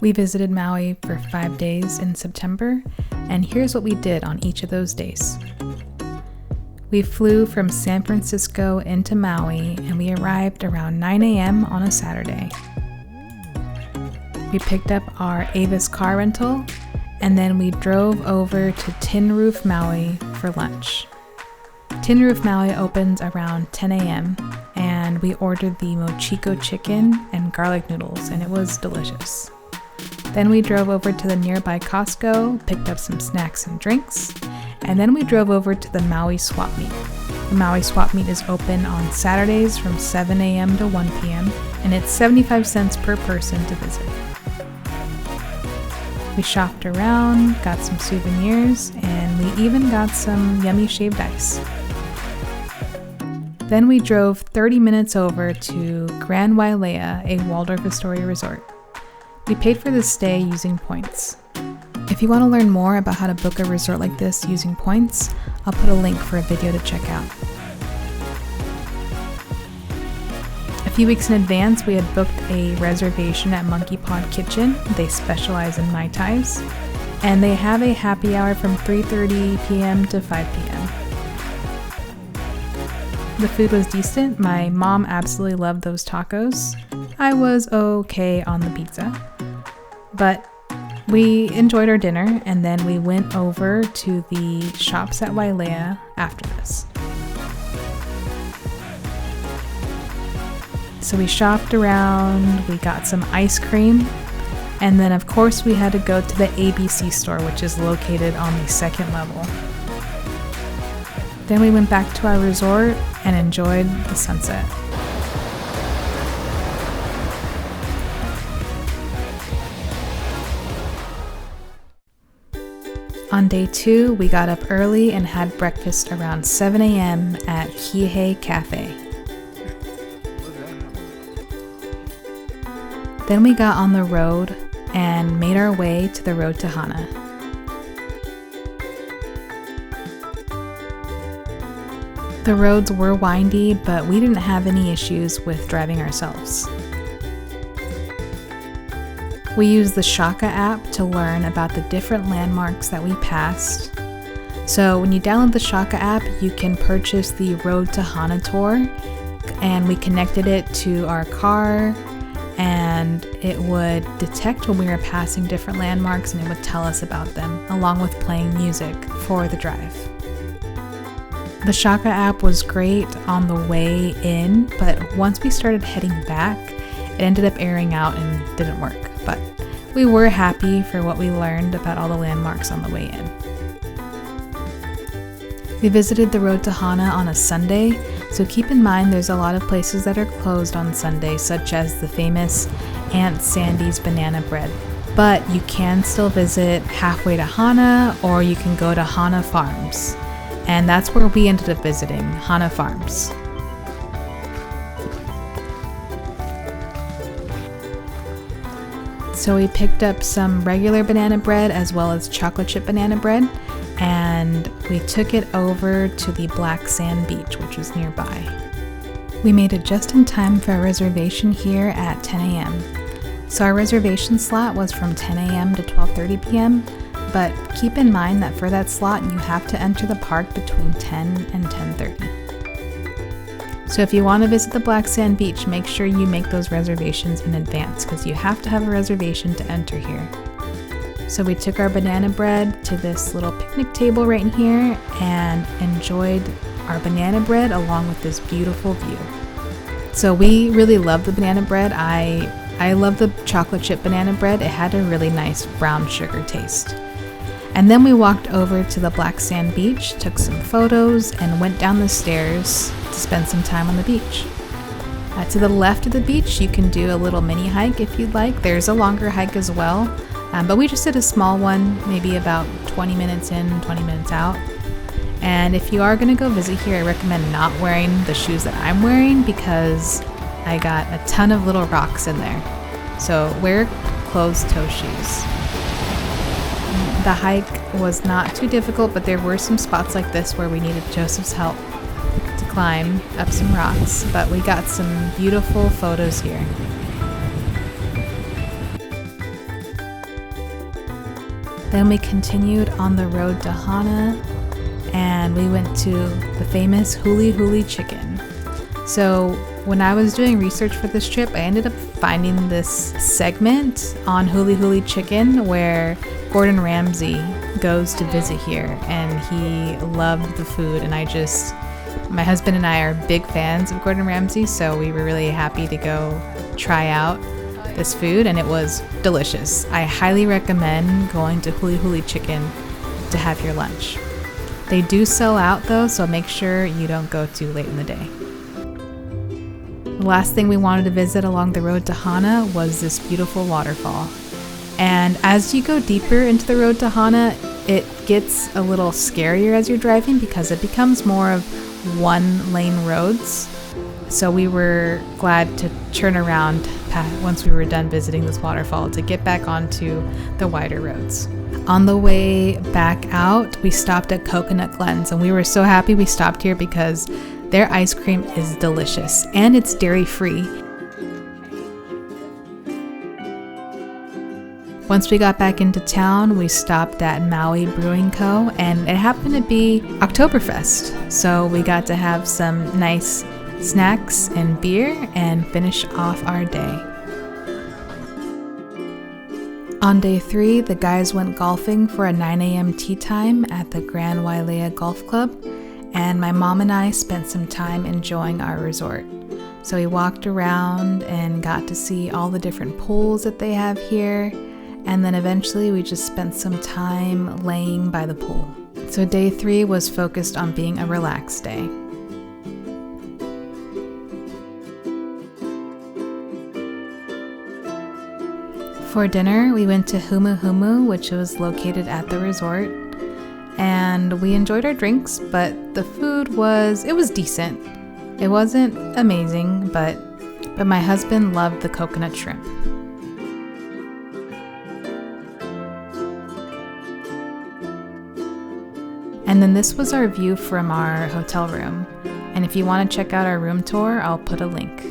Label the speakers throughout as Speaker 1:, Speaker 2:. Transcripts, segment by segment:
Speaker 1: We visited Maui for 5 days in September, and here's what we did on each of those days. We flew from San Francisco into Maui, and we arrived around 9 a.m. on a Saturday. We picked up our Avis car rental, and then we drove over to Tin Roof Maui for lunch. Tin Roof Maui opens around 10 a.m., and we ordered the mochiko chicken and garlic noodles, and it was delicious. Then we drove over to the nearby Costco, picked up some snacks and drinks, and then we drove over to the Maui Swap Meet. The Maui Swap Meet is open on Saturdays from 7 a.m. to 1 p.m., and it's 75 cents per person to visit. We shopped around, got some souvenirs, and we even got some yummy shaved ice. Then we drove 30 minutes over to Grand Wailea, a Waldorf Astoria resort. We paid for this stay using points. If you want to learn more about how to book a resort like this using points, I'll put a link for a video to check out. A few weeks in advance, we had booked a reservation at Monkey Pod Kitchen. They specialize in Mai Tais, and they have a happy hour from 3:30 p.m. to 5 p.m. The food was decent. My mom absolutely loved those tacos. I was okay on the pizza, but we enjoyed our dinner, and then we went over to the shops at Wailea after this. So we shopped around, we got some ice cream, and then of course we had to go to the ABC store, which is located on the second level. Then we went back to our resort and enjoyed the sunset. On day 2, we got up early and had breakfast around 7 a.m. at Kihei Cafe. Then we got on the road and made our way to the road to Hana. The roads were windy, but we didn't have any issues with driving ourselves. We used the Shaka app to learn about the different landmarks that we passed. So when you download the Shaka app, you can purchase the Road to Hana tour, and we connected it to our car, and it would detect when we were passing different landmarks, and it would tell us about them, along with playing music for the drive. The Shaka app was great on the way in, but once we started heading back, it ended up airing out and didn't work. But we were happy for what we learned about all the landmarks on the way in. We visited the road to Hana on a Sunday, so keep in mind there's a lot of places that are closed on Sunday, such as the famous Aunt Sandy's banana bread. But you can still visit halfway to Hana, or you can go to Hana Farms. And that's where we ended up visiting, Hana Farms. So we picked up some regular banana bread as well as chocolate chip banana bread, and we took it over to the Black Sand Beach, which was nearby. We made it just in time for a reservation here at 10 a.m. So our reservation slot was from 10 a.m. to 12:30 p.m., but keep in mind that for that slot you have to enter the park between 10 and 10:30. So if you want to visit the Black Sand Beach, make sure you make those reservations in advance, because you have to have a reservation to enter here. So we took our banana bread to this little picnic table right in here and enjoyed our banana bread along with this beautiful view. So we really love the banana bread. I love the chocolate chip banana bread. It had a really nice brown sugar taste. And then we walked over to the Black Sand Beach, took some photos, and went down the stairs to spend some time on the beach. To the left of the beach, you can do a little mini hike if you'd like. There's a longer hike as well, but we just did a small one, maybe about 20 minutes in, 20 minutes out. And if you are going to go visit here, I recommend not wearing the shoes that I'm wearing, because I got a ton of little rocks in there. So wear closed-toe shoes. The hike was not too difficult, but there were some spots like this where we needed Joseph's help to climb up some rocks, but we got some beautiful photos here. Then we continued on the road to Hana, and we went to the famous Huli Huli Chicken. So when I was doing research for this trip, I ended up finding this segment on Huli Huli Chicken where Gordon Ramsay goes to visit here, and he loved the food, and my husband and I are big fans of Gordon Ramsay, so we were really happy to go try out this food, and it was delicious. I highly recommend going to Huli Huli Chicken to have your lunch. They do sell out though, so make sure you don't go too late in the day. The last thing we wanted to visit along the road to Hana was this beautiful waterfall. And as you go deeper into the road to Hana, it gets a little scarier as you're driving because it becomes more of one-lane roads. So we were glad to turn around once we were done visiting this waterfall to get back onto the wider roads. On the way back out, we stopped at Coconut Glens, and we were so happy we stopped here because their ice cream is delicious and it's dairy-free. Once we got back into town, we stopped at Maui Brewing Co., and it happened to be Oktoberfest, so we got to have some nice snacks and beer and finish off our day. On day 3, the guys went golfing for a 9 a.m. tea time at the Grand Wailea Golf Club, and my mom and I spent some time enjoying our resort. So we walked around and got to see all the different pools that they have here, and then eventually we just spent some time laying by the pool. So day 3 was focused on being a relaxed day. For dinner, we went to Humu Humu, which was located at the resort, and we enjoyed our drinks, but the food was decent. It wasn't amazing, but my husband loved the coconut shrimp. And then this was our view from our hotel room, and if you want to check out our room tour, I'll put a link.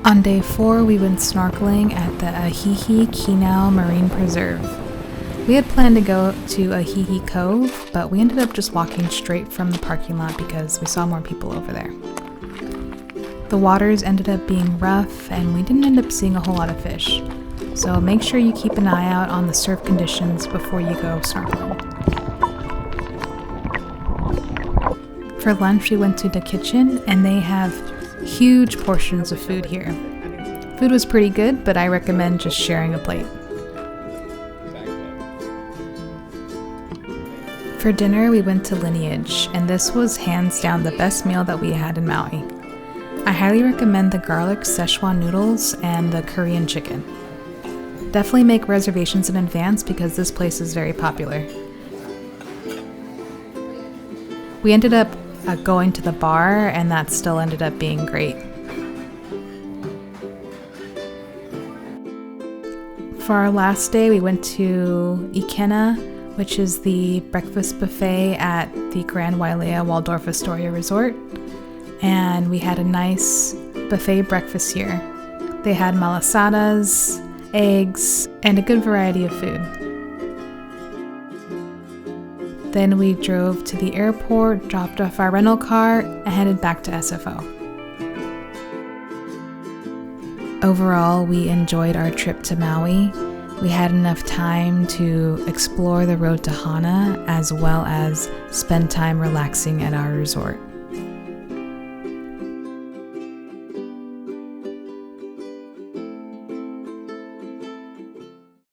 Speaker 1: On day 4, we went snorkeling at the Ahihi Kinau Marine Preserve. We had planned to go to Ahihi Cove, but we ended up just walking straight from the parking lot because we saw more people over there. The waters ended up being rough, and we didn't end up seeing a whole lot of fish. So make sure you keep an eye out on the surf conditions before you go snorkeling. For lunch, we went to the kitchen, and they have huge portions of food here. Food was pretty good, but I recommend just sharing a plate. For dinner, we went to Lineage, and this was hands down the best meal that we had in Maui. I highly recommend the garlic Szechuan noodles and the Korean chicken. Definitely make reservations in advance because this place is very popular. We ended up going to the bar, and that still ended up being great. For our last day, we went to Ikena, which is the breakfast buffet at the Grand Wailea Waldorf Astoria Resort, and we had a nice buffet breakfast here. They had malasadas, eggs, and a good variety of food. Then we drove to the airport, dropped off our rental car, and headed back to SFO. Overall, we enjoyed our trip to Maui. We had enough time to explore the road to Hana as well as spend time relaxing at our resort.